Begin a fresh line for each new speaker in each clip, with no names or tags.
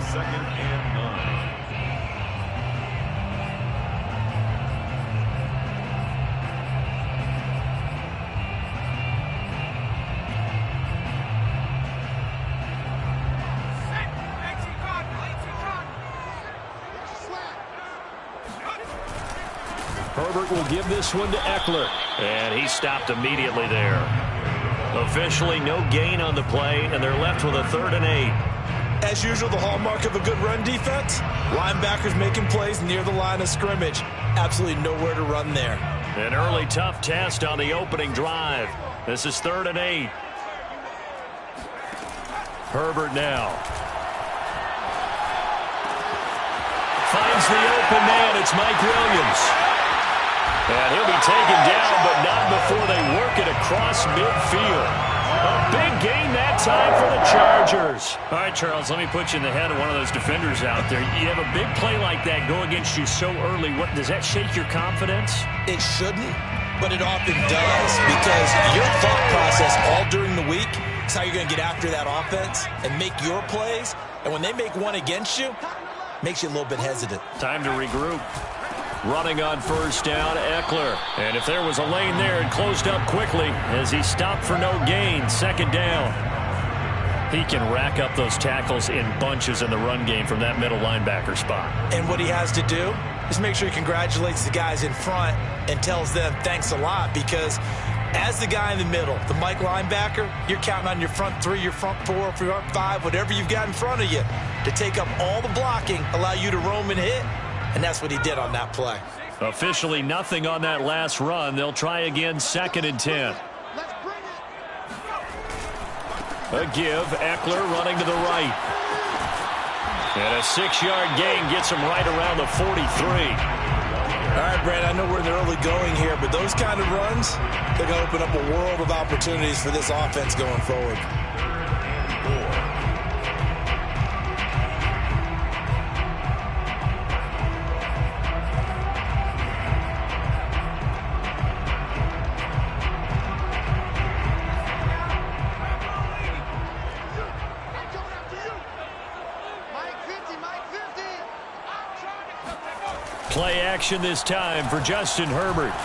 Second and 9.
Herbert will give this one to Ekeler.
And he stopped immediately there. Officially no gain on the play, and they're left with a 3rd and 8.
As usual, the hallmark of a good run defense, linebackers making plays near the line of scrimmage. Absolutely nowhere to run there.
An early tough test on the opening drive. This is 3rd and 8. Herbert now. Finds the open man. It's Mike Williams. And he'll be taken down, but not before they work it across midfield. A big gain that time for the Chargers.
All right, Charles, let me put you in the head of one of those defenders out there. You have a big play like that go against you so early. What does that shake your confidence?
It shouldn't, but it often does, because your thought process all during the week is how you're going to get after that offense and make your plays. And when they make one against you, makes you a little bit hesitant.
Time to regroup. Running on first down, Ekeler. And if there was a lane there, it closed up quickly as he stopped for no gain. 2nd down. He can rack up those tackles in bunches in the run game from that middle linebacker spot.
And what he has to do is make sure he congratulates the guys in front and tells them thanks a lot, because as the guy in the middle, the Mike linebacker, you're counting on your front 3, your front 4, your front 5, whatever you've got in front of you to take up all the blocking, allow you to roam and hit. And that's what he did on that play.
Officially nothing on that last run. They'll try again, 2nd and 10. A give, Ekeler running to the right. And a 6-yard gain gets him right around the 43.
All right, Brandon, I know we're in the early going here, but those kind of runs, they're going to open up a world of opportunities for this offense going forward.
Play action this time for Justin Herbert.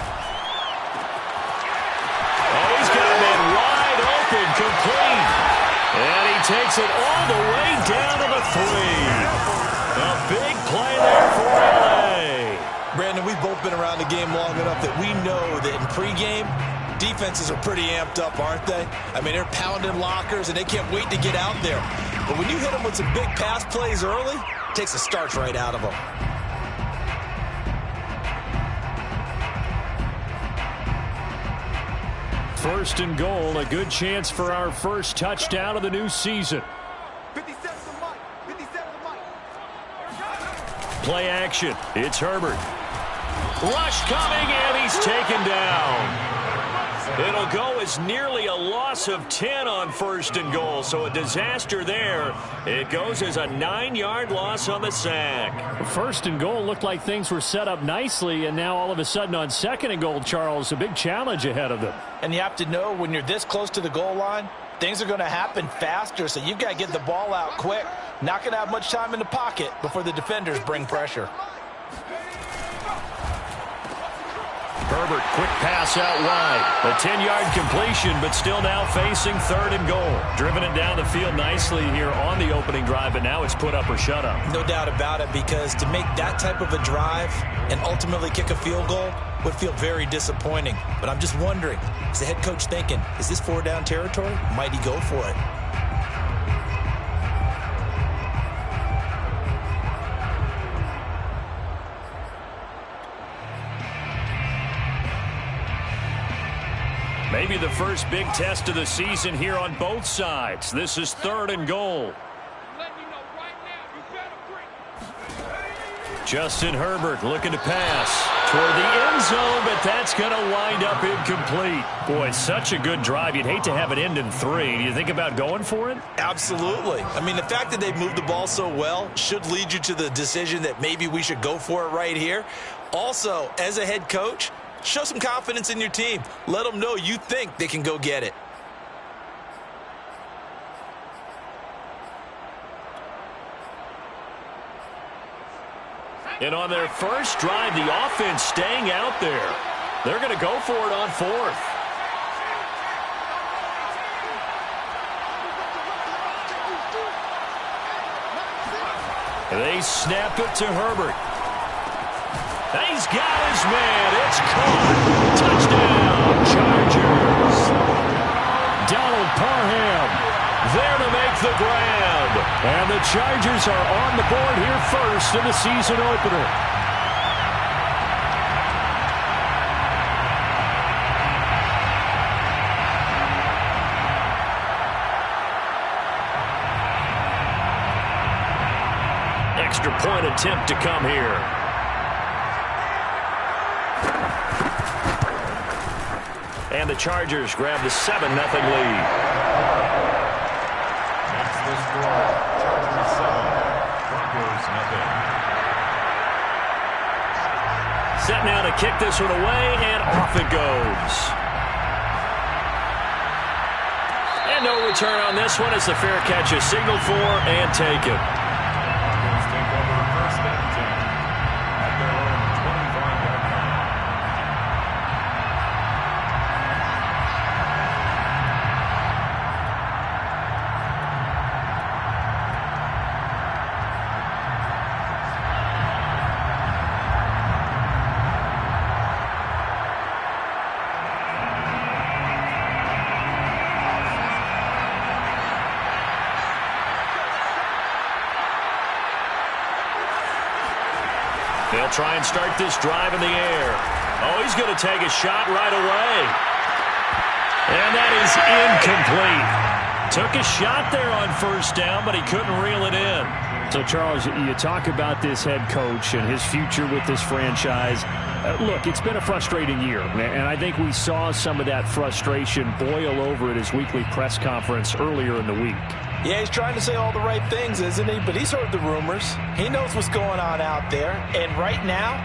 And he's got a man wide open, complete. And he takes it all the way down to the 3. A big play there for L.A.
Brandon, we've both been around the game long enough that we know that in pregame, defenses are pretty amped up, aren't they? I mean, they're pounding lockers, and they can't wait to get out there. But when you hit them with some big pass plays early, it takes the starch right out of them.
1st and goal, a good chance for our first touchdown of the new season. Play action. It's Herbert. Rush coming, and he's taken down. It'll go as nearly a loss of 10 on 1st and goal, so a disaster there. It goes as a 9-yard loss on the sack.
1st and goal looked like things were set up nicely, and now all of a sudden on 2nd and goal, Charles, a big challenge ahead of them.
And you have to know when you're this close to the goal line, things are going to happen faster, so you've got to get the ball out quick. Not going to have much time in the pocket before the defenders bring pressure.
Herbert, quick pass out wide. A 10-yard completion, but still now facing 3rd and goal. Driven it down the field nicely here on the opening drive, but now it's put up or shut up.
No doubt about it, because to make that type of a drive and ultimately kick a field goal would feel very disappointing. But I'm just wondering, is the head coach thinking, is this 4-down territory? Might he go for it?
Maybe the first big test of the season here on both sides. This is 3rd and goal. Justin Herbert looking to pass toward the end zone, but that's going to wind up incomplete. Boy, such a good drive. You'd hate to have it end in 3. Do you think about going for it?
Absolutely. I mean, the fact that they've moved the ball so well should lead you to the decision that maybe we should go for it right here. Also, as a head coach, show some confidence in your team. Let them know you think they can go get it.
And on their first drive, the offense staying out there. They're going to go for it on fourth. They snap it to Herbert. He's got his man. It's caught. Touchdown, Chargers. Donald Parham there to make the grab. And the Chargers are on the board here first in the season opener. Extra point attempt to come here. And the Chargers grab the 7-0 lead.
That's the score. Chargers 7, Broncos nothing.
Set now to kick this one away, and off it goes. And no return on this one as the fair catch is signaled for and taken.
Broncos take over first and 10 at their own 25-yard line.
They'll try and start this drive in the air. Oh, he's going to take a shot right away. And that is incomplete. Took a shot there on first down, but he couldn't reel it in.
So, Charles, you talk about this head coach and his future with this franchise. Look, it's been a frustrating year, and I think we saw some of that frustration boil over at his weekly press conference earlier in the week.
Yeah, he's trying to say all the right things, isn't he? But he's heard the rumors. He knows what's going on out there. And right now,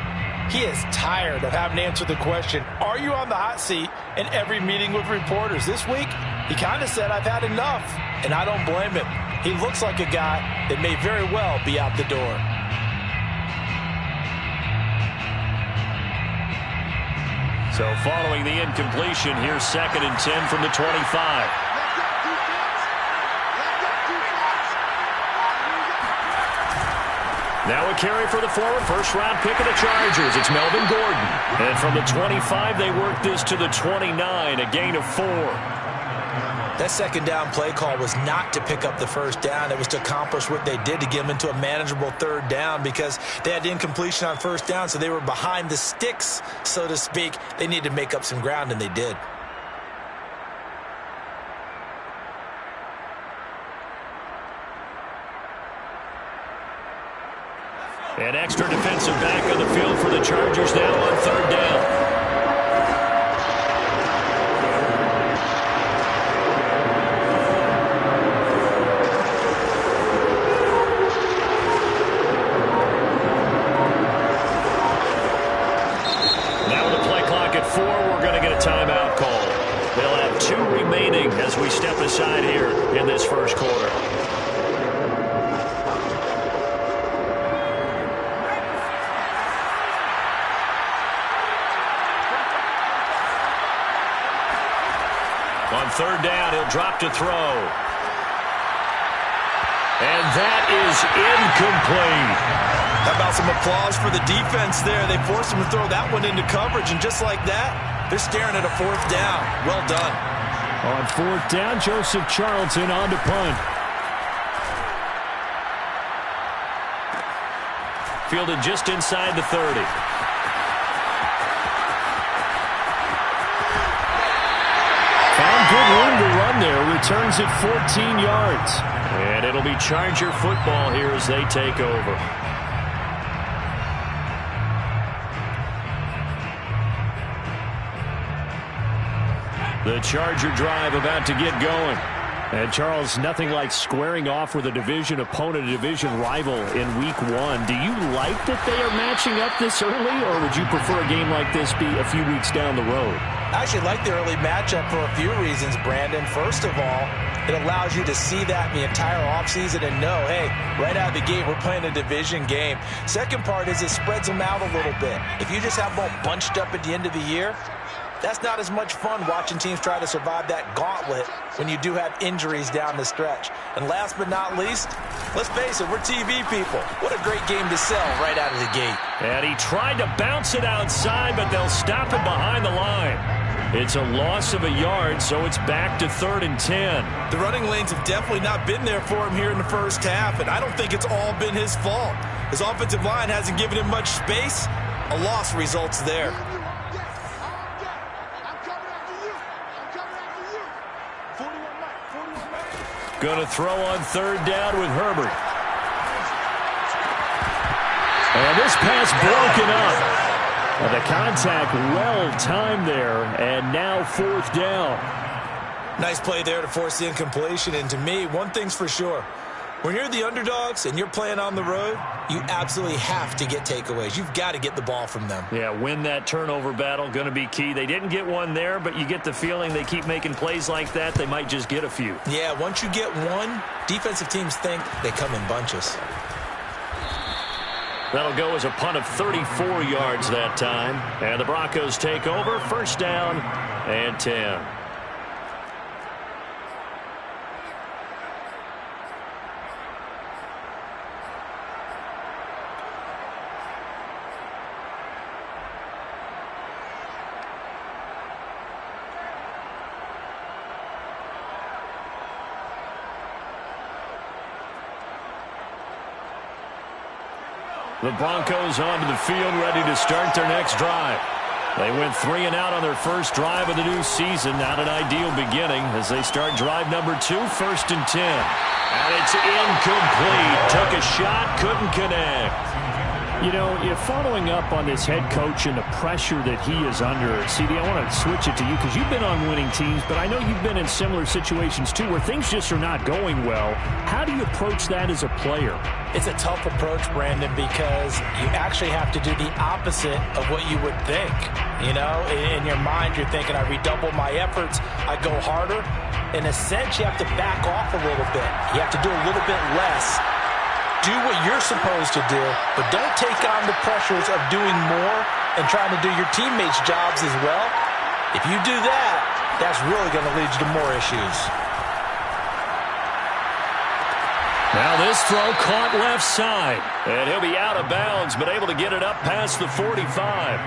he is tired of having to answer the question, are you on the hot seat in every meeting with reporters? This week, he kind of said, I've had enough. And I don't blame him. He looks like a guy that may very well be out the door.
So following the incompletion, here's 2nd and 10 from the 25. Now a carry for the former first-round pick of the Chargers. It's Melvin Gordon. And from the 25, they work this to the 29, a gain of 4.
That second down play call was not to pick up the first down. It was to accomplish what they did to get them into a manageable third down because they had incompletion on first down, so they were behind the sticks, so to speak. They needed to make up some ground, and they did.
An extra defensive back on the field for the Chargers now on third down. Now with the play clock at 4, we're going to get a timeout call. They'll have 2 remaining as we step aside here in this first quarter. On third down, he'll drop to throw. And that is incomplete.
How about some applause for the defense there? They forced him to throw that one into coverage, and just like that, they're staring at a 4th down. Well done.
On 4th down, Joseph Charlton on to punt.
Fielded just inside the 30.
Found good room to run there. Returns it 14 yards.
And it'll be Charger football here as they take over. The Charger drive about to get going.
And, Charles, nothing like squaring off with a division opponent, a division rival in Week 1. Do you like that they are matching up this early, or would you prefer a game like this be a few weeks down the road?
I actually like the early matchup for a few reasons, Brandon. First of all, It allows you to see that in the entire offseason and know, hey, right out of the gate, we're playing a division game. Second part is it spreads them out a little bit. If you just have them all bunched up at the end of the year, that's not as much fun watching teams try to survive that gauntlet when you do have injuries down the stretch. And last but not least, let's face it, we're TV people. What a great game to sell right out of the gate.
And he tried to bounce it outside, but they'll stop it behind the line. It's a loss of a yard, so it's back to 3rd and 10.
The running lanes have definitely not been there for him here in the first half, and I don't think it's all been his fault. His offensive line hasn't given him much space. A loss results there.
Going to throw on 3rd down with Herbert. And this pass broken up. The contact well-timed there, and now 4th down.
Nice play there to force the incompletion, and to me, one thing's for sure. When you're the underdogs and you're playing on the road, you absolutely have to get takeaways. You've got to get the ball from them.
Yeah, win that turnover battle, going to be key. They didn't get one there, but you get the feeling they keep making plays like that, they might just get a few.
Yeah, once you get one, defensive teams think they come in bunches.
That'll go as a punt of 34 yards that time. And the Broncos take over, 1st down and 10. The Broncos onto the field, ready to start their next drive. They went 3 and out on their first drive of the new season. Not an ideal beginning as they start drive number 2, 1st and 10. And it's incomplete. Took a shot, couldn't connect.
You know, following up on this head coach and the pressure that he is under, CD, I want to switch it to you because you've been on winning teams, but I know you've been in similar situations too where things just are not going well. How do you approach that as a player?
It's a tough approach, Brandon, because you actually have to do the opposite of what you would think. You know, in your mind, you're thinking, I redouble my efforts, I go harder. In a sense, you have to back off a little bit. You have to do a little bit less. Do what you're supposed to do, but don't take on the pressures of doing more and trying to do your teammates' jobs as well. If you do that, that's really going to lead you to more issues.
Now this throw caught left side, and he'll be out of bounds, but able to get it up past the 45.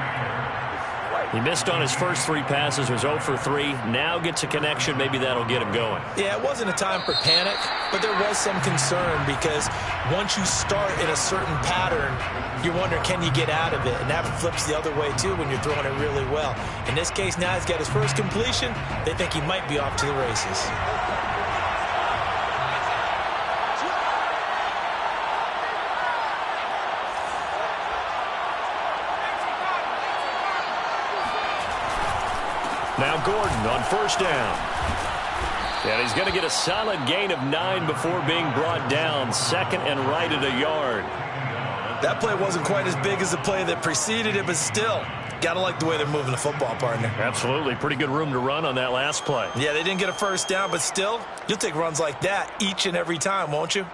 He missed on his first 3 passes, was 0 for 3. Now gets a connection. Maybe that'll get him going.
Yeah, it wasn't a time for panic, but there was some concern because once you start in a certain pattern, you're wondering, can you get out of it? And that flips the other way, too, when you're throwing it really well. In this case, now he's got his first completion. They think he might be off to the races.
Now Gordon on 1st down. And he's going to get a solid gain of 9 before being brought down. 2nd and right at a yard.
That play wasn't quite as big as the play that preceded it, but still, got to like the way they're moving the football, partner.
Absolutely. Pretty good room to run on that last play.
Yeah, they didn't get a 1st down, but still, you'll take runs like that each and every time, won't you?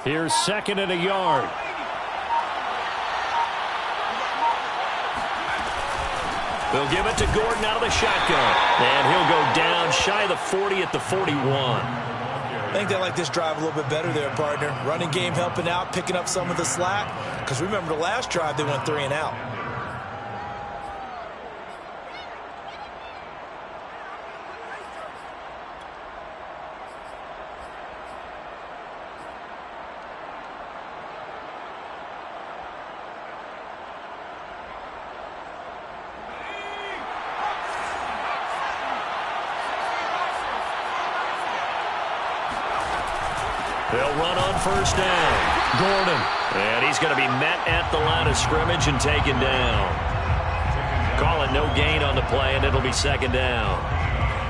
Here's 2nd and a yard.
They'll give it to Gordon out of the shotgun. And he'll go down shy of the 40 at the 41.
I think they like this drive a little bit better there, partner. Running game helping out, picking up some of the slack. Because remember the last drive, they went 3 and out.
They'll run on 1st down. Gordon. And he's going to be met at the line of scrimmage and taken down. Call it no gain on the play, and it'll be 2nd down.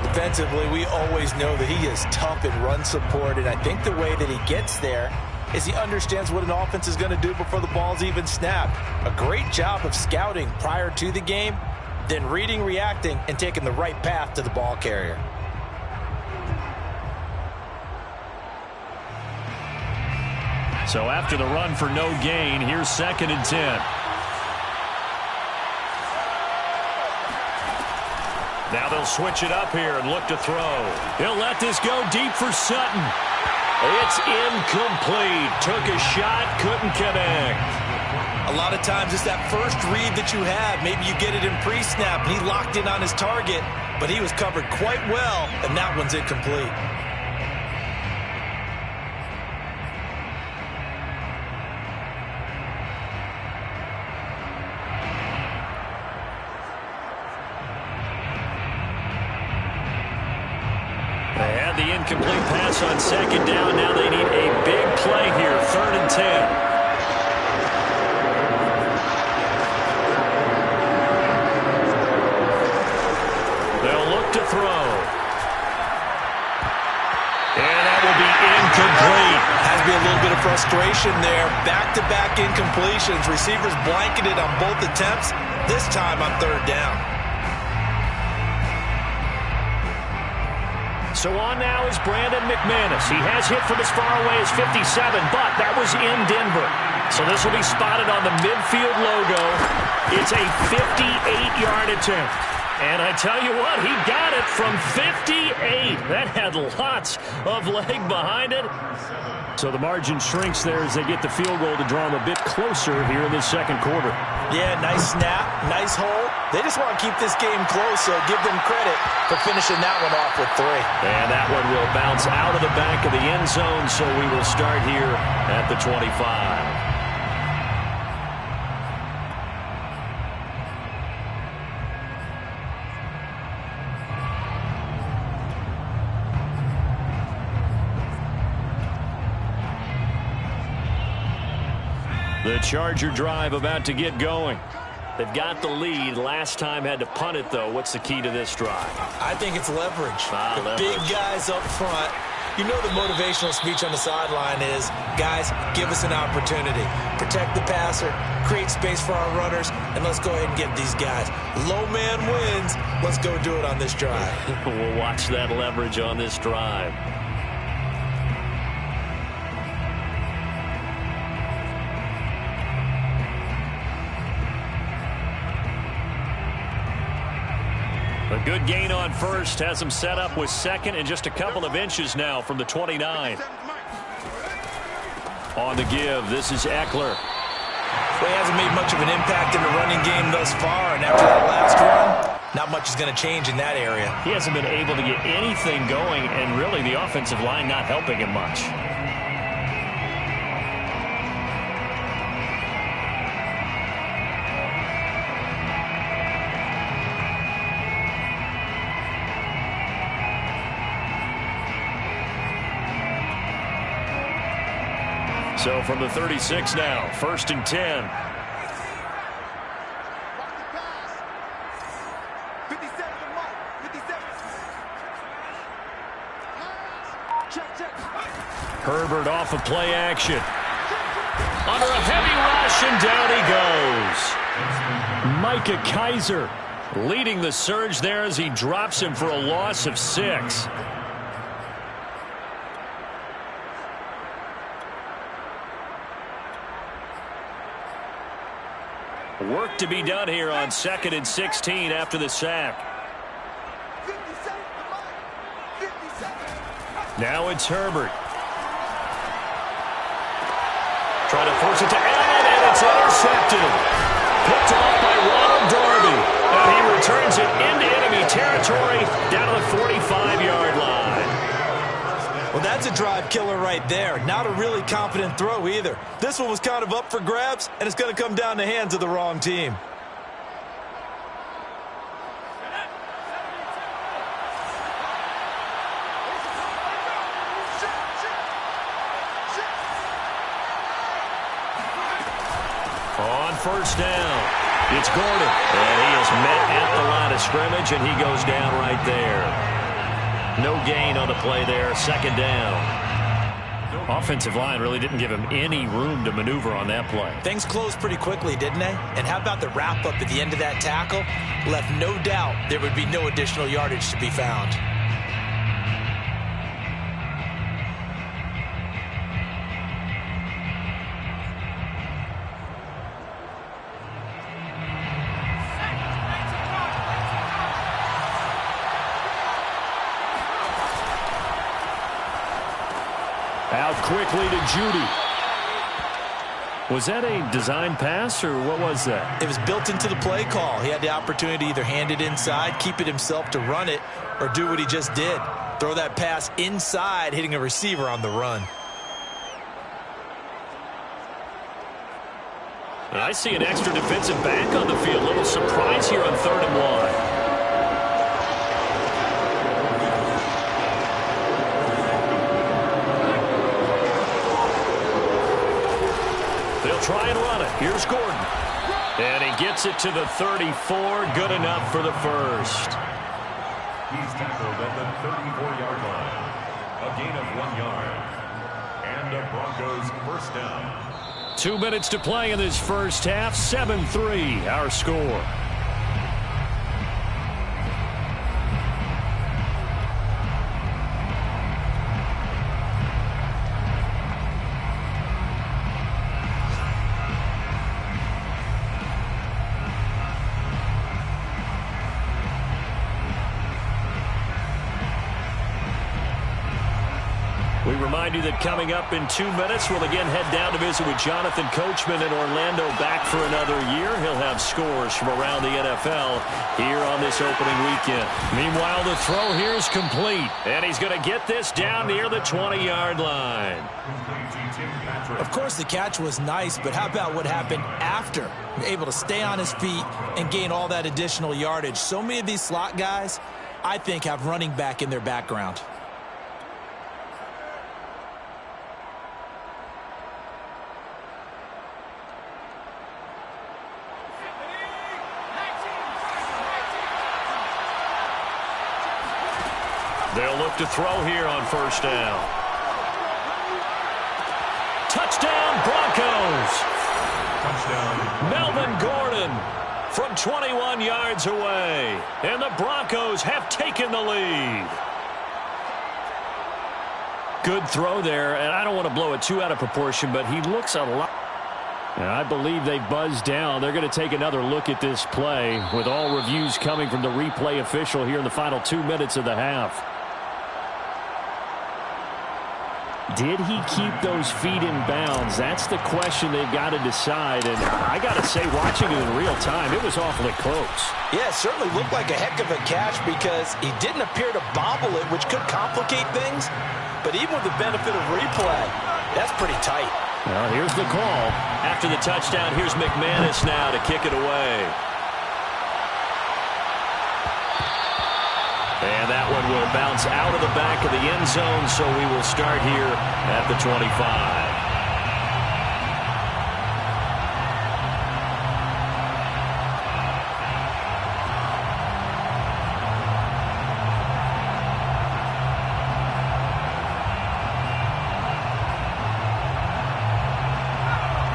Defensively, we always know that he is tough in run support, and I think the way that he gets there is he understands what an offense is going to do before the ball's even snapped. A great job of scouting prior to the game, then reading, reacting, and taking the right path to the ball carrier.
So after the run for no gain, here's 2nd and 10. Now they'll switch it up here and look to throw. He'll let this go deep for Sutton. It's incomplete. Took a shot, couldn't connect.
A lot of times it's that first read that you have. Maybe you get it in pre-snap, and he locked in on his target, but he was covered quite well, and that one's incomplete.
They had the incomplete pass on 2nd down. Now they need a big play here, 3rd and 10. They'll look to throw. And that will be incomplete.
Has to be a little bit of frustration there. Back-to-back incompletions. Receivers blanketed on both attempts, this time on 3rd down.
So on now is Brandon McManus. He has hit from as far away as 57, but that was in Denver. So this will be spotted on the midfield logo. It's a 58-yard attempt. And I tell you what, he got it from 58. That had lots of leg behind it. So the margin shrinks there as they get the field goal to draw them a bit closer here in the 2nd quarter.
Yeah, nice snap, nice hole. They just want to keep this game close, so give them credit for finishing that one off with 3.
And that one will bounce out of the back of the end zone, so we will start here at the 25. The Charger drive about to get going. They've got the lead. Last time had to punt it, though. What's the key to this drive?
I think it's leverage.
Leverage.
Big guys up front. You know the motivational speech on the sideline is, guys, give us an opportunity. Protect the passer, create space for our runners, and let's go ahead and get these guys. Low man wins. Let's go do it on this drive.
We'll watch that leverage on this drive. A good gain on first has him set up with 2nd and just a couple of inches now from the 29. On the give, this is Eckler.
Well, he hasn't made much of an impact in the running game thus far, and after that last run, not much is going to change in that area.
He hasn't been able to get anything going, and really the offensive line not helping him much. So from the 36 now, 1st and 10. Herbert off of play action. Under a heavy rush, and down he goes. Micah Kiser leading the surge there as he drops him for a loss of 6. Work to be done here on 2nd and 16 after the sack. Now it's Herbert. Trying to force it to Allen, and it's intercepted. Picked off by Ronald Darby. And he returns it into enemy territory down to the 45-yard line.
Well, that's a drive killer right there. Not a really confident throw either. This one was kind of up for grabs, and it's going to come down the hands of the wrong team.
On 1st down, it's Gordon. And he is met at the line of scrimmage, and he goes down right there. No gain on the play there. Second down.
Offensive line really didn't give him any room to maneuver on that play.
Things closed pretty quickly, didn't they? And how about the wrap-up at the end of that tackle? Left no doubt there would be no additional yardage to be found.
Out quickly to Judy. Was that a design pass, or what was that?
It was built into the play call. He had the opportunity to either hand it inside, keep it himself to run it, or do what he just did. Throw that pass inside, hitting a receiver on the run.
I see an extra defensive back on the field. Little surprise here on 3rd and 1. They'll try and run it. Here's Gordon. And he gets it to the 34. Good enough for the first.
He's tackled at the 34-yard line. A gain of 1 yard. And a Broncos first down.
2 minutes to play in this first half. 7-3 our score.
We remind you that coming up in 2 minutes, we'll again head down to visit with Jonathan Coachman in Orlando, back for another year. He'll have scores from around the NFL here on this opening weekend.
Meanwhile, the throw here is complete.
And he's going to get this down near the 20-yard line.
Of course, the catch was nice, but how about what happened after? Able to stay on his feet and gain all that additional yardage. So many of these slot guys, I think, have running back in their background.
They'll look to throw here on first down. Touchdown, Broncos.
Touchdown.
Melvin Gordon from 21 yards away. And the Broncos have taken the lead.
Good throw there, and I don't want to blow it too out of proportion, but he looks a lot. And I believe they buzzed down. They're going to take another look at this play with all reviews coming from the replay official here in the final 2 minutes of the half. Did he keep those feet in bounds? That's the question they've got to decide. And I got to say, watching it in real time, it was awfully close.
Yeah, it certainly looked like a heck of a catch because he didn't appear to bobble it, which could complicate things. But even with the benefit of replay, that's pretty tight.
Well, here's the call.
After the touchdown, here's McManus now to kick it away. And that one will bounce out of the back of the end zone, so we will start here at the 25.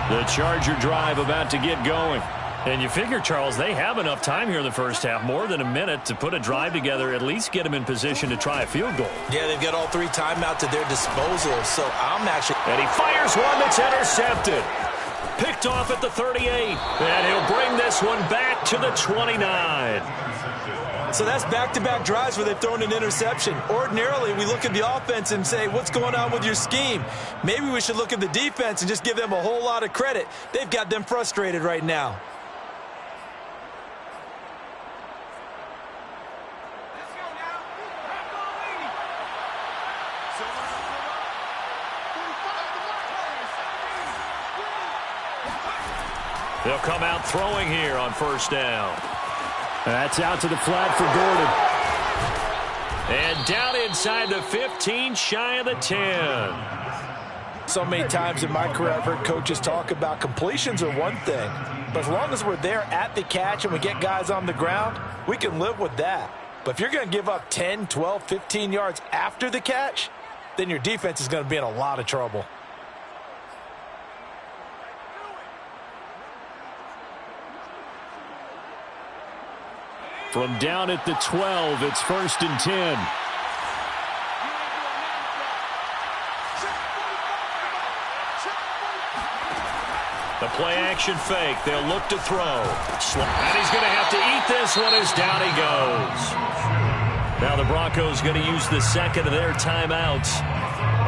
The Charger drive about to get going. And you figure, Charles, they have enough time here in the first half, more than a minute, to put a drive together, at least get them in position to try a field goal.
Yeah, they've got all 3 timeouts at their disposal, so I'm actually...
And he fires one that's intercepted. Picked off at the 38. And he'll bring this one back to the 29.
So that's back-to-back drives where they've thrown an interception. Ordinarily, we look at the offense and say, what's going on with your scheme? Maybe we should look at the defense and just give them a whole lot of credit. They've got them frustrated right now.
They'll come out throwing here on first down.
That's out to the flat for Gordon.
And down inside the 15, shy of the 10.
So many times in my career I've heard coaches talk about completions are one thing, but as long as we're there at the catch and we get guys on the ground, we can live with that. But if you're going to give up 10, 12, 15 yards after the catch, then your defense is going to be in a lot of trouble.
From down at the 12, it's 1st and 10.
The play action fake. They'll look to throw. And he's going to have to eat this one as down he goes. Now the Broncos going to use the second of their timeouts,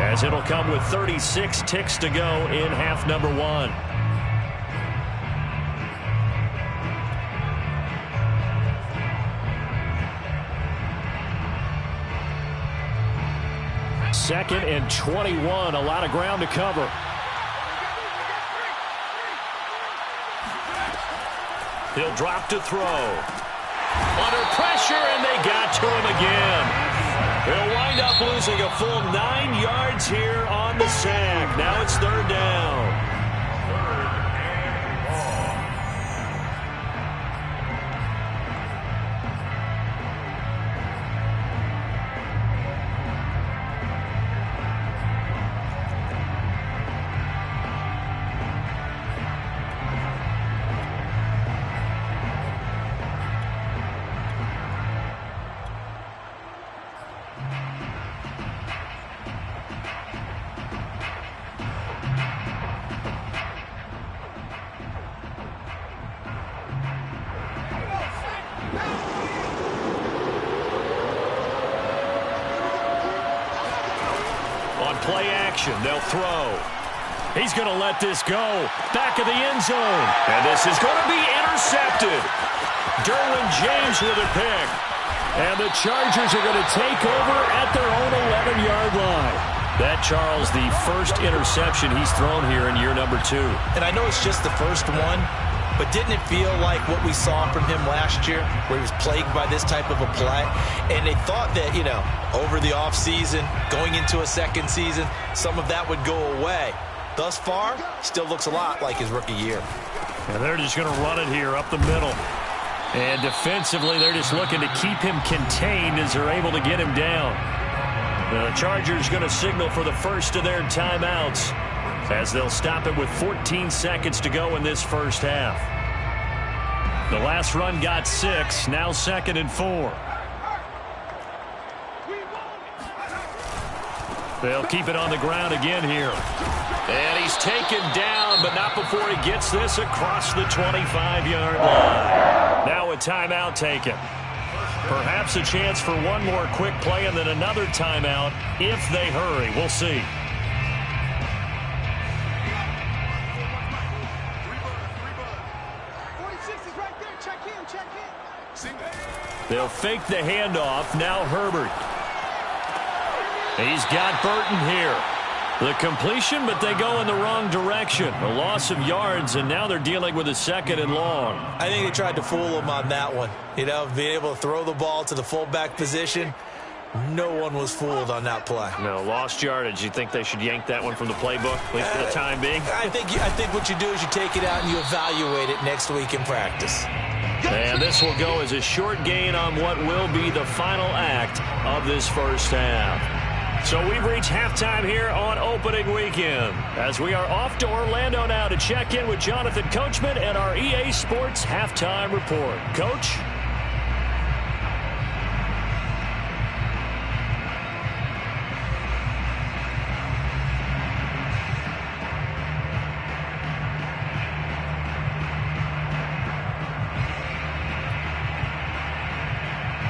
as it'll come with 36 ticks to go in half number 1.
Second and 21. A lot of ground to cover.
He'll drop to throw. Under pressure, and they got to him again. He'll wind up losing a full 9 yards here on the sack. Now it's 3rd down. Play action. They'll throw. He's going to let this go. Back of the end zone. And this is going to be intercepted. Derwin James with a pick. And the Chargers are going to take over at their own 11-yard line. That, Charles, the first interception he's thrown here in year number 2.
And I know it's just the first one, but didn't it feel like what we saw from him last year, where he was plagued by this type of a play? And they thought that, you know, over the offseason, going into a second season, some of that would go away. Thus far, still looks a lot like his rookie year.
And they're just going to run it here up the middle. And defensively, they're just looking to keep him contained as they're able to get him down. The Chargers going to signal for the first of their timeouts, as they'll stop it with 14 seconds to go in this first half. The last run got 6, now 2nd and 4. They'll keep it on the ground again here.
And he's taken down, but not before he gets this across the 25-yard line.
Now a timeout taken. Perhaps a chance for one more quick play and then another timeout if they hurry. We'll see. They'll fake the handoff. Now Herbert. He's got Burton here. The completion, but they go in the wrong direction. A loss of yards, and now they're dealing with a 2nd and long.
I think they tried to fool him on that one. You know, being able to throw the ball to the fullback position. No one was fooled on that play.
No, lost yardage. You think they should yank that one from the playbook, at least for the time being?
I think what you do is you take it out and you evaluate it next week in practice.
And this will go as a short gain on what will be the final act of this first half. So we've reached halftime here on opening weekend, as we are off to Orlando now to check in with Jonathan Coachman and our EA Sports Halftime Report. Coach?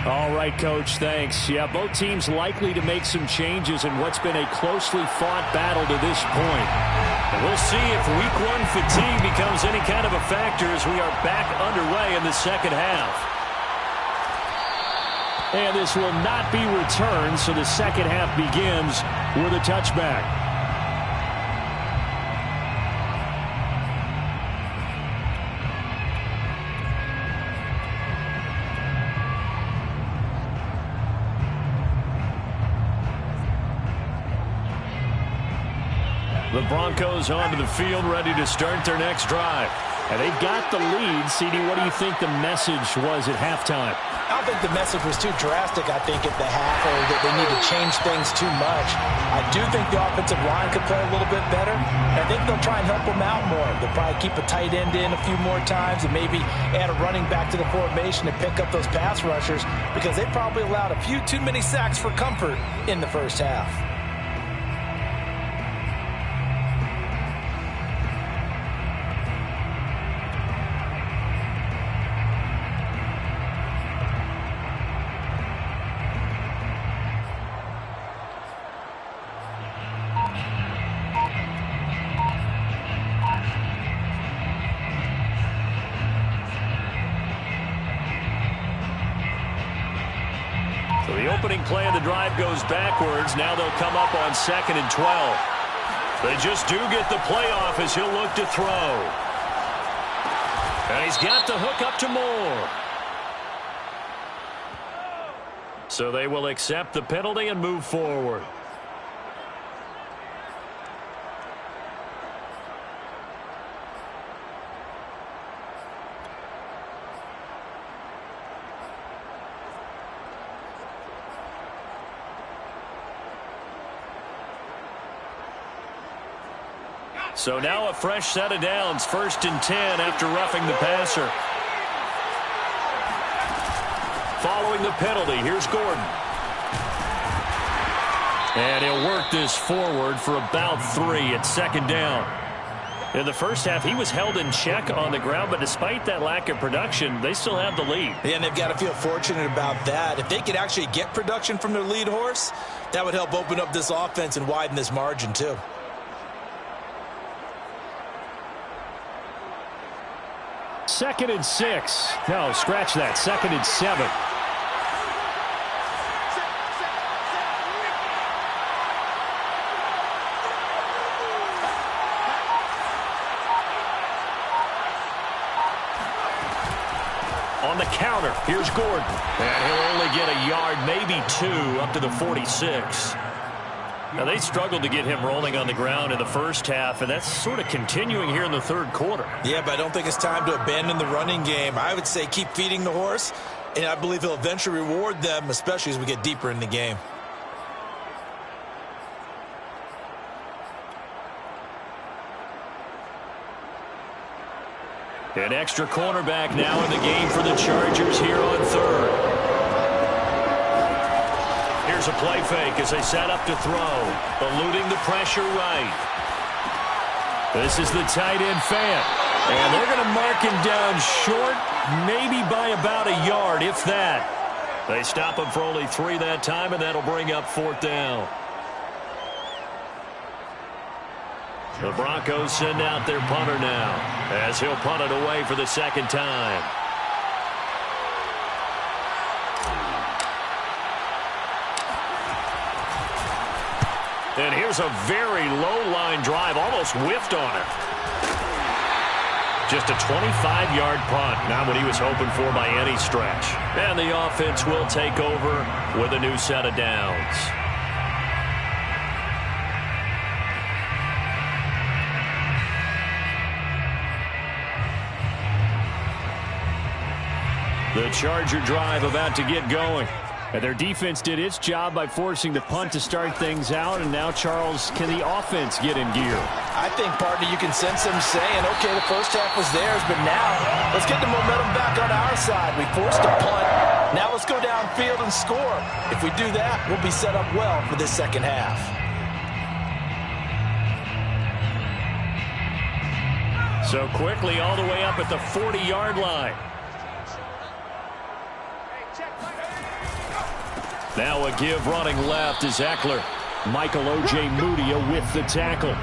All right, Coach, thanks. Yeah, both teams likely to make some changes in what's been a closely fought battle to this point.
And we'll see if Week 1 fatigue becomes any kind of a factor as we are back underway in the second half.
And this will not be returned, so the second half begins with a touchback. The Broncos onto the field, ready to start their next drive. And they've got the lead. CD, what do you think the message was at halftime?
I don't think the message was too drastic, I think, at the half, or that they need to change things too much. I do think the offensive line could play a little bit better. I think they'll try and help them out more. They'll probably keep a tight end in a few more times and maybe add a running back to the formation to pick up those pass rushers, because they probably allowed a few too many sacks for comfort in the first half.
The opening play of the drive goes backwards. Now they'll come up on 2nd and 12. They just do get the playoff as he'll look to throw. And he's got the hook up to Moore. So they will accept the penalty and move forward. So now a fresh set of downs, 1st and 10 after roughing the passer. Following the penalty, here's Gordon. And he'll work this forward for about 3 at 2nd down. In the first half, he was held in check on the ground, but despite that lack of production, they still have the lead.
Yeah, and they've got to feel fortunate about that. If they could actually get production from their lead horse, that would help open up this offense and widen this margin too.
Second and 6. No, scratch that. 2nd and 7.
On the counter, here's Gordon. And he'll only get a yard, maybe 2, up to the 46. Now, they struggled to get him rolling on the ground in the first half, and that's sort of continuing here in the third quarter.
Yeah, but I don't think it's time to abandon the running game. I would say keep feeding the horse, and I believe he'll eventually reward them, especially as we get deeper in the game.
An extra cornerback now in the game for the Chargers here on 3rd. Here's a play fake as they set up to throw. Eluding the pressure right. This is the tight end Fant. And they're going to mark him down short, maybe by about a yard, if that. They stop him for only 3 that time, and that'll bring up 4th down. The Broncos send out their punter now, as he'll punt it away for the 2nd time. And here's a very low-line drive, almost whiffed on it. Just a 25-yard punt, not what he was hoping for by any stretch. And the offense will take over with a new set of downs. The Charger drive about to get going. And their defense did its job by forcing the punt to start things out. And now, Charles, can the offense get in gear?
I think, partner, you can sense them saying, okay, the first half was theirs, but now let's get the momentum back on our side. We forced a punt. Now let's go downfield and score. If we do that, we'll be set up well for this second half.
So quickly all the way up at the 40-yard line. Now a give running left is Eckler. Michael Ojemudia with the tackle.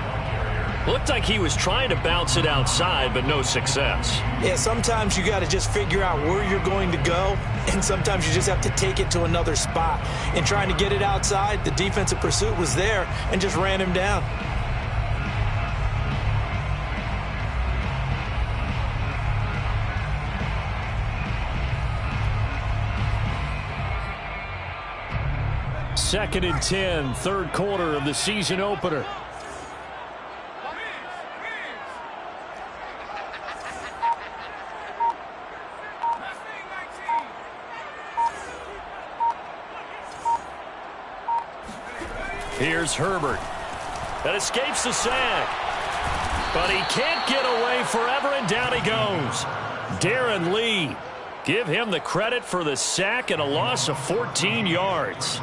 Looked like he was trying to bounce it outside, but no success.
Yeah, sometimes you got to just figure out where you're going to go, and sometimes you just have to take it to another spot. In trying to get it outside, the defensive pursuit was there and just ran him down.
Second and 10, third quarter of the season opener.
Here's Herbert. That escapes the sack. But he can't get away forever, and down he goes. Darren Lee. Give him the credit for the sack and a loss of 14 yards.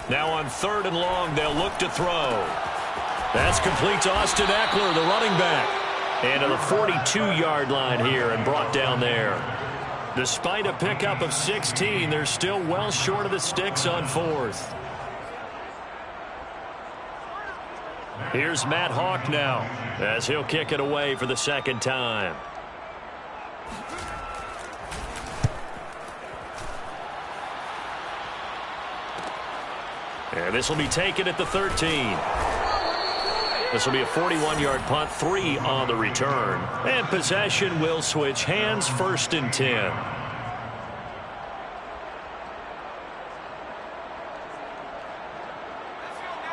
Now on 3rd and long, they'll look to throw. That's complete to Austin Eckler, the running back. And to the 42-yard line here and brought down there. Despite a pickup of 16, they're still well short of the sticks on 4th. Here's Matt Hawk now as he'll kick it away for the 2nd time. And this will be taken at the 13. This will be a 41-yard punt, 3 on the return. And possession will switch hands, 1st and 10.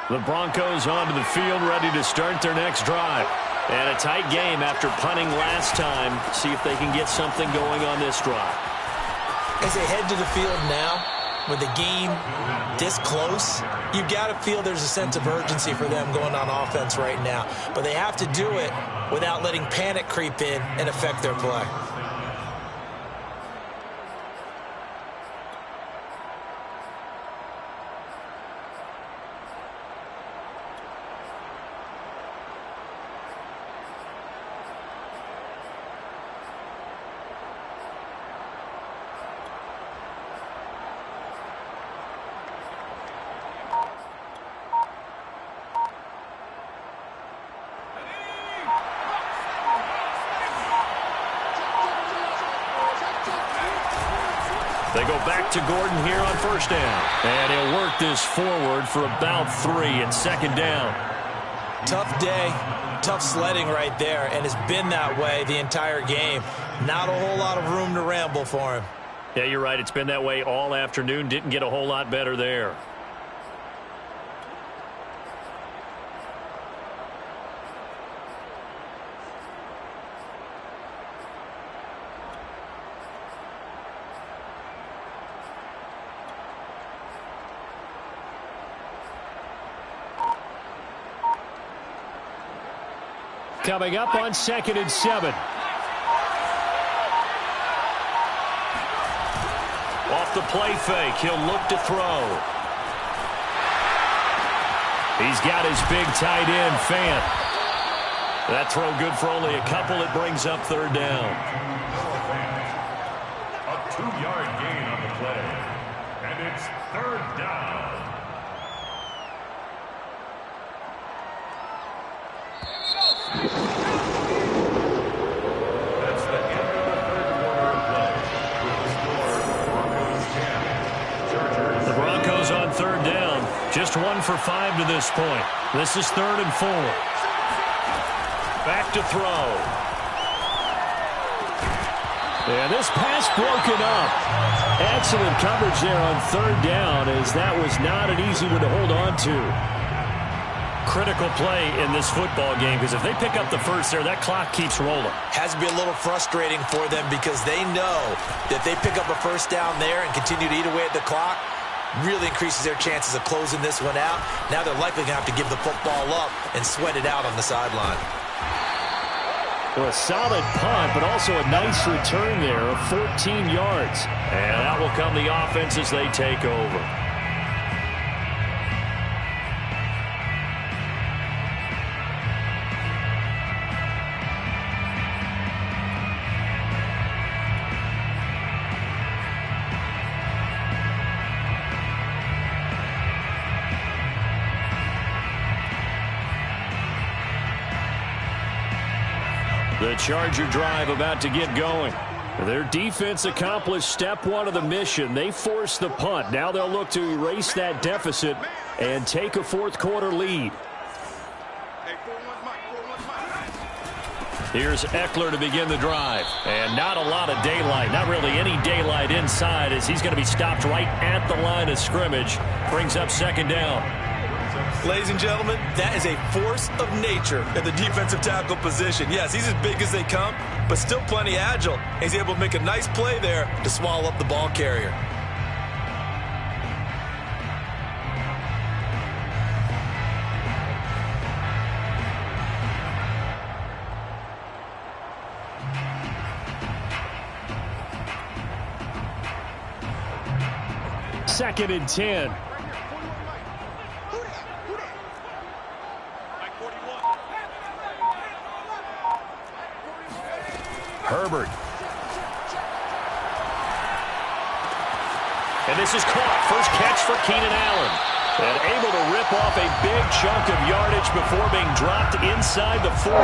The Broncos onto the field, ready to start their next drive. And a tight game after punting last time. See if they can get something going on this drive.
As they head to the field now, with the game this close, you've got to feel there's a sense of urgency for them going on offense right now. But they have to do it without letting panic creep in and affect their play.
They go back to Gordon here on 1st down. And he'll work this forward for about 3 and 2nd down.
Tough day, tough sledding right there, and it's been that way the entire game. Not a whole lot of room to ramble for him.
Yeah, you're right. It's been that way all afternoon. Didn't get a whole lot better there.
Coming up on 2nd and 7.
Off the play fake, he'll look to throw.
He's got his big tight end, Fant.
That throw good for only a couple. It brings up 3rd down.
A 2-yard gain on the play. And it's 3rd down. That's the end of the 3rd quarter of play. With the score, Broncos 10. Chargers.
The Broncos on 3rd down. Just 1 for 5 to this point. This is 3rd and 4. Back to throw.
And this pass broken up. Excellent coverage there on 3rd down, as that was not an easy one to hold on to.
Critical play in this football game, because if they pick up the first there, that clock keeps rolling.
Has to be a little frustrating for them because they know that if they pick up a 1st down there and continue to eat away at the clock, really increases their chances of closing this one out. Now they're likely going to have to give the football up and sweat it out on the sideline.
Well, a solid punt, but also a nice return there of 14 yards.
And out will come the offense as they take over.
The Charger drive about to get going. Their defense accomplished step 1 of the mission. They forced the punt. Now they'll look to erase that deficit and take a 4th quarter lead.
Here's Eckler to begin the drive. And not a lot of daylight, not really any daylight inside, as he's going to be stopped right at the line of scrimmage. Brings up second down.
Ladies and gentlemen, that is a force of nature in the defensive tackle position. Yes, he's as big as they come, but still plenty agile. He's able to make a nice play there to swallow up the ball carrier.
Second and 10.
Herbert. And this is caught. First catch for Keenan Allen. And able to rip off a big chunk of yardage before being dropped inside the 40.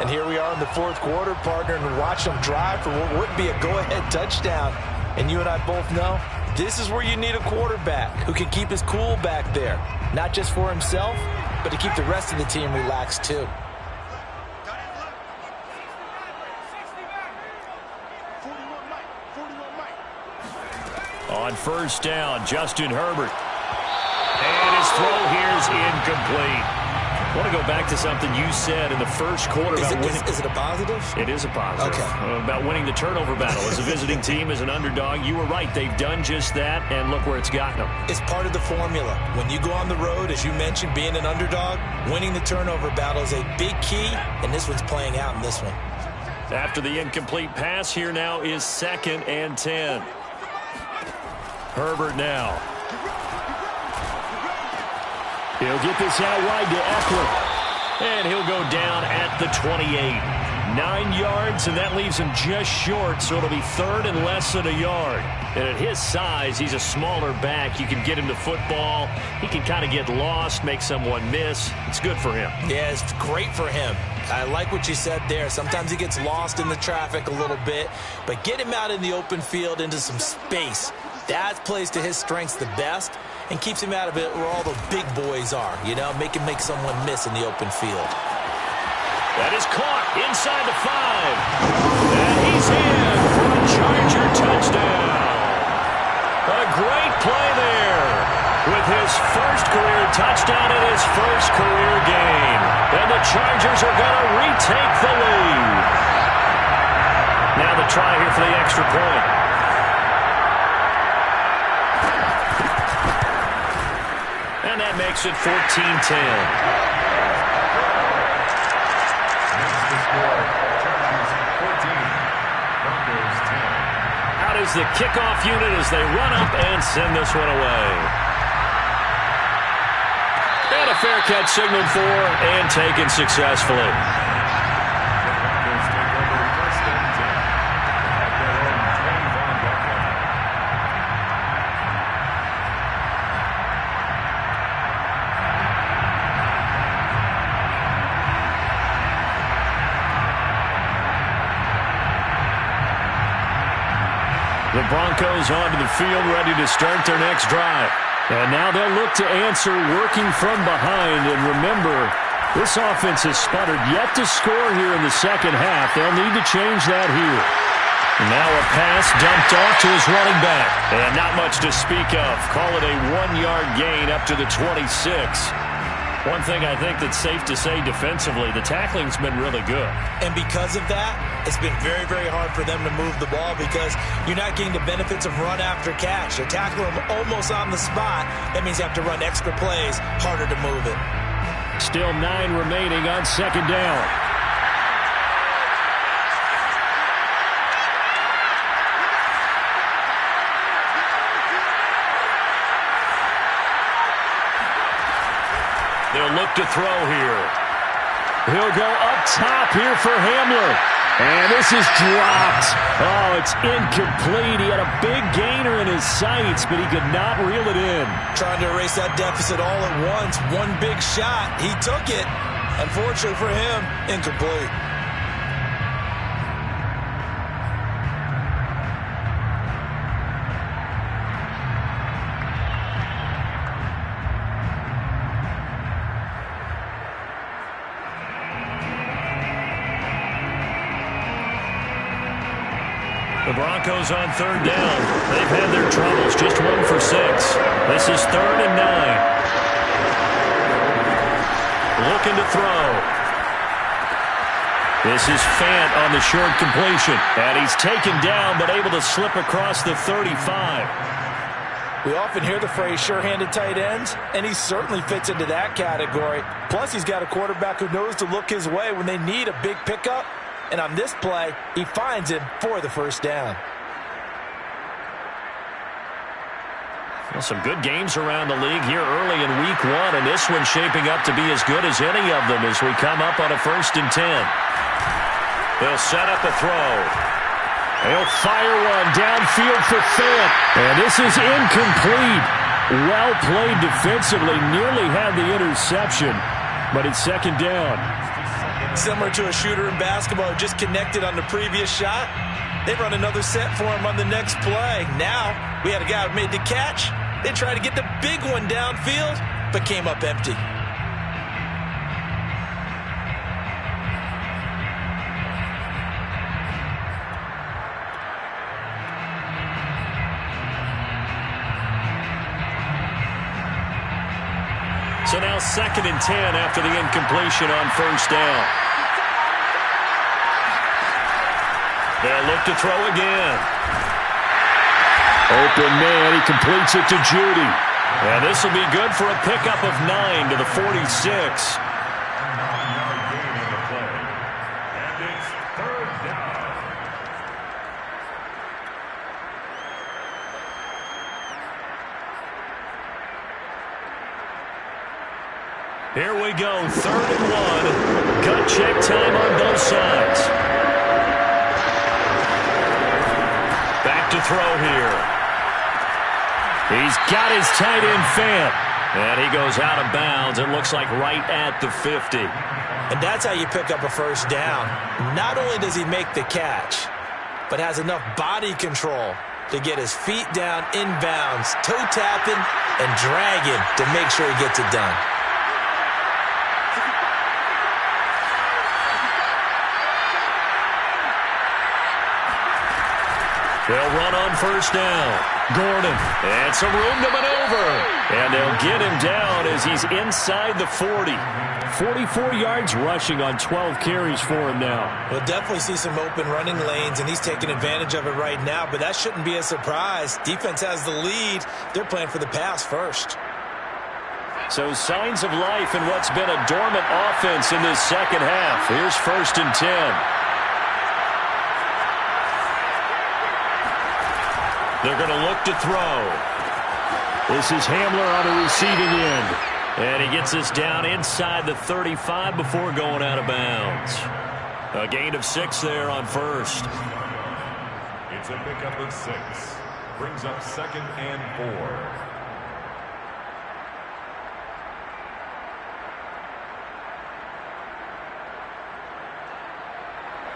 And here we are in the fourth quarter, partner, and watch them drive for what would be a go-ahead touchdown. And you and I both know this is where you need a quarterback who can keep his cool back there. Not just for himself, but to keep the rest of the team relaxed too.
On first down, Justin Herbert. And his throw here is incomplete. I want to go back to something you said in the first quarter about winning.
Is it a positive?
It is a positive.
Okay.
About winning the turnover battle as a visiting team, as an underdog. You were right. They've done just that, and look where it's gotten them.
It's part of the formula. When you go on the road, as you mentioned, being an underdog, winning the turnover battle is a big key, and this one's playing out in this one.
After the incomplete pass, here now is 2nd and 10. Herbert now.
He'll get this out wide to Eckler.
And he'll go down at the 28. 9 yards, and that leaves him just short, so it'll be 3rd and less than a yard. And at his size, he's a smaller back. You can get him to football. He can kind of get lost, make someone miss. It's good for him.
Yeah, it's great for him. I like what you said there. Sometimes he gets lost in the traffic a little bit, but get him out in the open field into some space. That plays to his strengths the best and keeps him out of it where all the big boys are, you know, make someone miss in the open field.
That is caught inside the 5. And he's in for a Charger touchdown. A great play there with his first career touchdown in his first career game. And the Chargers are going to retake the lead. Now the try here for the extra point. And that makes it 14-10. Out is the kickoff unit as they run up and send this one away. And a fair catch signaled for and taken successfully. The Broncos onto the field, ready to start their next drive. And now they'll look to answer working from behind. And remember, this offense has sputtered yet to score here in the second half. They'll need to change that here. Now a pass dumped off to his running back. And not much to speak of. Call it a 1-yard gain up to the 26. One thing I think that's safe to say defensively, the tackling's been really good.
And because of that, it's been very, very hard for them to move the ball because you're not getting the benefits of run after catch. They're tackling them almost on the spot. That means you have to run extra plays, harder to move it.
Still 9 remaining on second down.
They'll look to throw here.
He'll go up top here for Hamler. And this is dropped. Oh, it's incomplete. He had a big gainer in his sights, but he could not reel it in.
Trying to erase that deficit all at once. One big shot. He took it. Unfortunately for him, incomplete.
Broncos on third down. They've had their troubles, just 1 for 6. This is 3rd and 9. Looking to throw. This is Fant on the short completion. And he's taken down, but able to slip across the 35.
We often hear the phrase sure-handed tight ends, and he certainly fits into that category. Plus, he's got a quarterback who knows to look his way when they need a big pickup. And on this play, he finds him for the first down.
Well, some good games around the league here early in week 1, and this one's shaping up to be as good as any of them as we come up on a 1st and 10. They'll set up a throw. They'll fire one downfield for Fant. And this is incomplete. Well played defensively. Nearly had the interception, but it's 2nd down.
Similar to a shooter in basketball who just connected on the previous shot. They run another set for him on the next play. Now, we had a guy who made the catch. They tried to get the big one downfield, but came up empty.
So now 2nd and 10 after the incompletion on 1st down. They'll look to throw again. Open man, he completes it to Judy. And this will be good for a pickup of 9 to the 46. Here we go, 3rd and 1. Gut check time on both sides. Back to throw here. He's got his tight end Fant. And he goes out of bounds. It looks like right at the 50.
And that's how you pick up a first down. Not only does he make the catch, but has enough body control to get his feet down inbounds, toe tapping and dragging to make sure he gets it done.
They'll run on 1st down. Gordon. And some room to maneuver. And they'll get him down as he's inside the 40.
44 yards rushing on 12 carries for him now.
We'll definitely see some open running lanes, and he's taking advantage of it right now, but that shouldn't be a surprise. Defense has the lead. They're playing for the pass first.
So signs of life in what's been a dormant offense in this 2nd half. Here's 1st and 10. They're going to look to throw.
This is Hamler on the receiving end.
And he gets us down inside the 35 before going out of bounds. A gain of 6 there on 1st.
It's a pickup of 6. Brings up 2nd and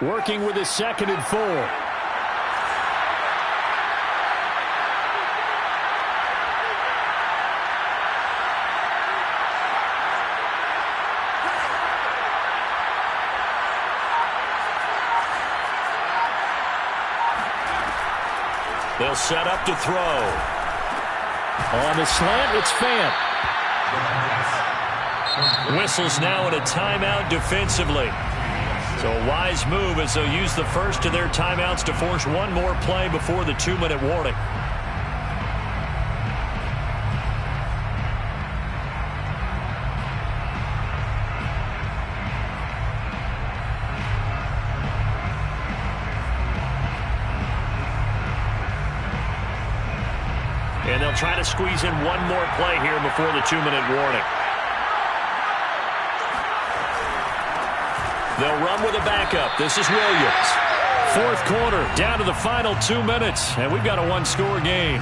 4.
Working with his 2nd and 4.
They'll set up to throw.
On the slant, it's Fant.
Whistles now in a timeout defensively. So a wise move as they'll use the first of their timeouts to force one more play before the 2-minute warning. And they'll try to squeeze in one more play here before the 2-minute warning. They'll run with a backup. This is Williams. 4th quarter, down to the final 2 minutes, and we've got a 1-score game.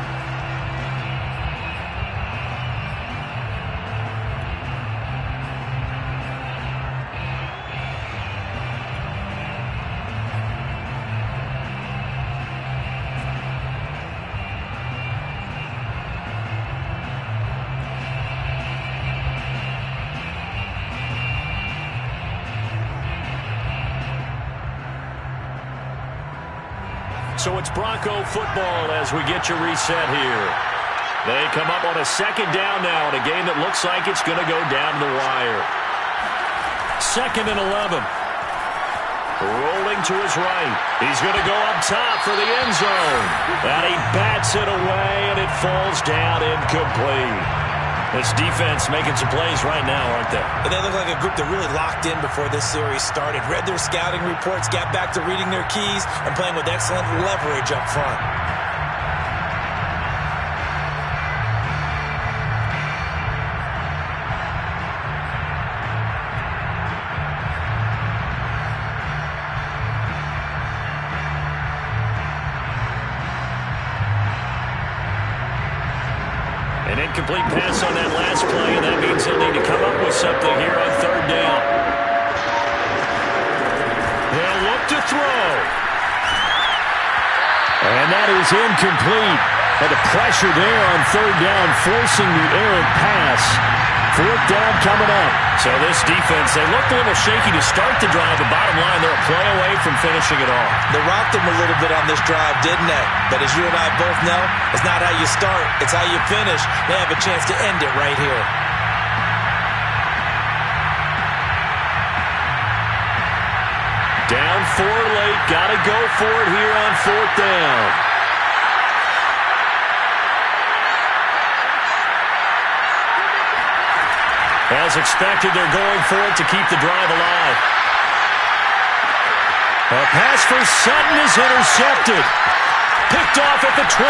So it's Bronco football as we get you reset here. They come up on a second down now in a game that looks like it's going to go down the wire. 2nd and 11. Rolling to his right. He's going to go up top for the end zone. And he bats it away, and it falls down incomplete. This defense making some plays right now, aren't they?
And they look like a group that really locked in before this series started. Read their scouting reports, got back to reading their keys, and playing with excellent leverage up front.
An incomplete pass on that last play, and that means they'll need to come up with something here on 3rd down. They'll look to throw. And that is incomplete. And the pressure there on 3rd down, forcing the errant pass. 4th down coming up. So this defense, they looked a little shaky to start the drive, but bottom line, they're a play away from finishing it off.
They rocked them a little bit on this drive, didn't they? But as you and I both know, it's not how you start, it's how you finish. They have a chance to end it right here.
Down 4 late, got to go for it here on 4th down. As expected, they're going for it to keep the drive alive. A pass for Sutton is intercepted. Picked off at the 20.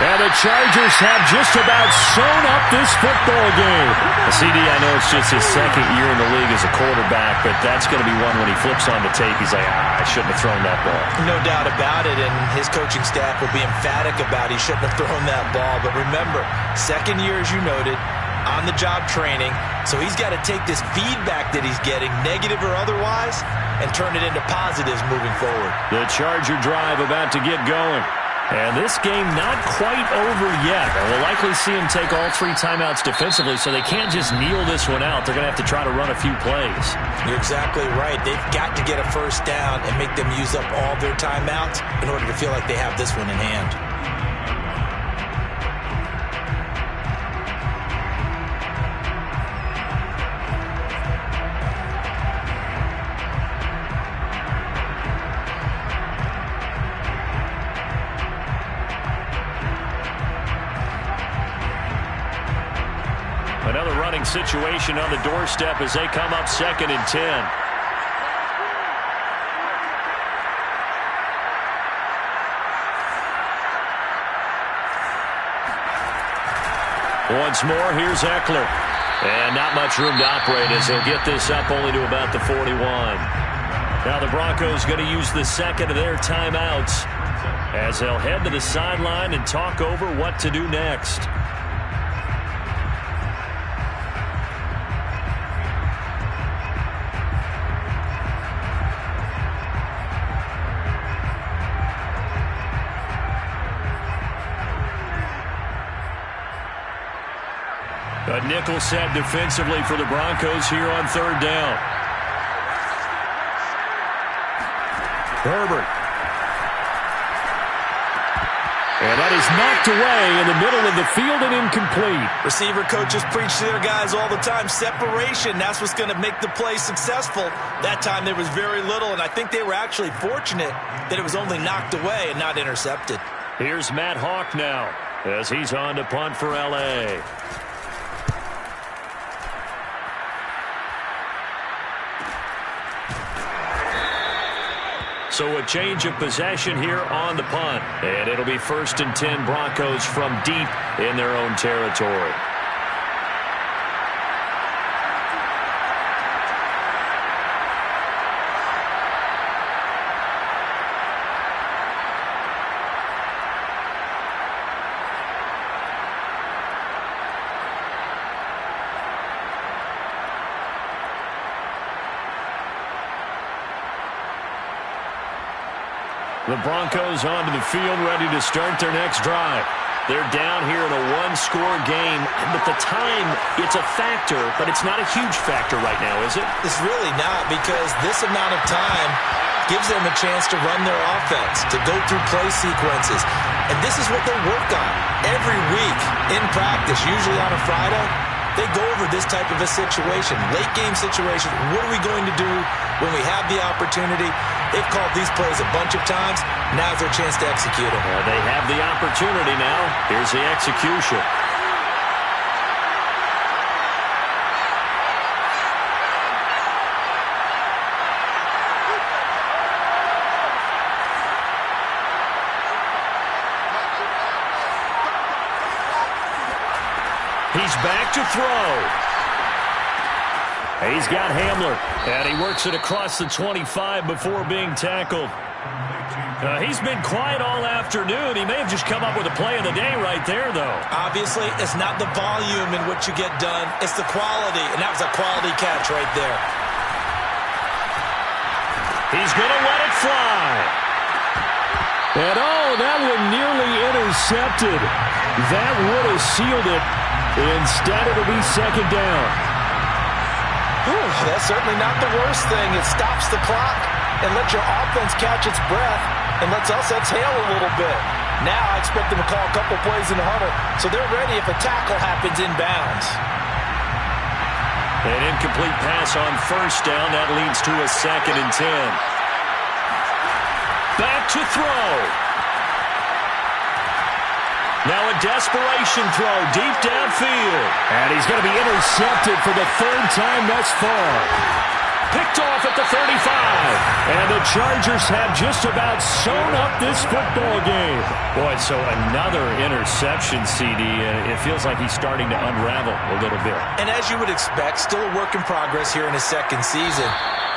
And the Chargers have just about sewn up this football game. CD, I know it's just his 2nd year in the league as a quarterback, but that's going to be one when he flips on the tape, he's like, I shouldn't have thrown that ball.
No doubt about it, and his coaching staff will be emphatic about he shouldn't have thrown that ball. But remember, 2nd year, as you noted, on-the-job training, so he's got to take this feedback that he's getting, negative or otherwise, and turn it into positives moving forward.
The Charger drive about to get going. And this game not quite over yet. And we'll likely see him take all 3 timeouts defensively, so they can't just kneel this one out. They're going to have to try to run a few plays.
You're exactly right. They've got to get a 1st down and make them use up all their timeouts in order to feel like they have this one in hand.
Another running situation on the doorstep as they come up 2nd and 10. Once more, here's Eckler. And not much room to operate as he'll get this up only to about the 41. Now the Broncos going to use the 2nd of their timeouts as they'll head to the sideline and talk over what to do next. A nickel set defensively for the Broncos here on 3rd down. Herbert. And that is knocked away in the middle of the field and incomplete.
Receiver coaches preach to their guys all the time. Separation, that's what's going to make the play successful. That time there was very little, and I think they were actually fortunate that it was only knocked away and not intercepted.
Here's Matt Hawk now as he's on to punt for L.A. So a change of possession here on the punt. And it'll be 1st and 10 Broncos from deep in their own territory. The Broncos onto the field, ready to start their next drive. They're down here in a one-score game, but the time, it's a factor, but it's not a huge factor right now, is it?
It's really not, because this amount of time gives them a chance to run their offense, to go through play sequences. And this is what they work on every week in practice, usually on a Friday. They go over this type of a situation, late-game situation. What are we going to do when we have the opportunity? They've called these plays a bunch of times. Now's their chance to execute them.
They have the opportunity now. Here's the execution. He's back to throw. He's got Hamler, and he works it across the 25 before being tackled. He's been quiet all afternoon. He may have just come up with a play of the day right there, though.
Obviously, it's not the volume in what you get done. It's the quality, and that was a quality catch right there.
He's going to let it fly.
And, oh, that one nearly intercepted. That would have sealed it. Instead, it'll be second down.
Whew, that's certainly not the worst thing. It stops the clock and lets your offense catch its breath and lets us exhale a little bit. Now I expect them to call a couple plays in the huddle so they're ready if a tackle happens inbounds.
An incomplete pass on first down. That leads to a 2nd and 10. Back to throw. Now a desperation throw deep downfield.
And he's going to be intercepted for the 3rd time thus far.
Picked off at the 35.
And the Chargers have just about sewn up this football game.
Boy, so another interception, CD. It feels like he's starting to unravel a little bit.
And as you would expect, still a work in progress here in his 2nd season.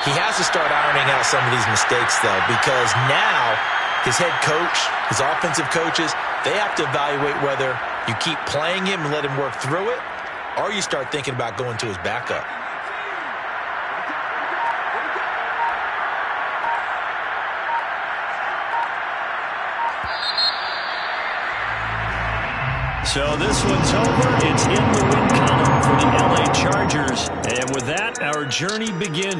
He has to start ironing out some of these mistakes, though, because now his head coach, his offensive coaches, they have to evaluate whether you keep playing him and let him work through it, or you start thinking about going to his backup.
So this one's over. It's in the win column for the LA Chargers. And with that, our journey begins.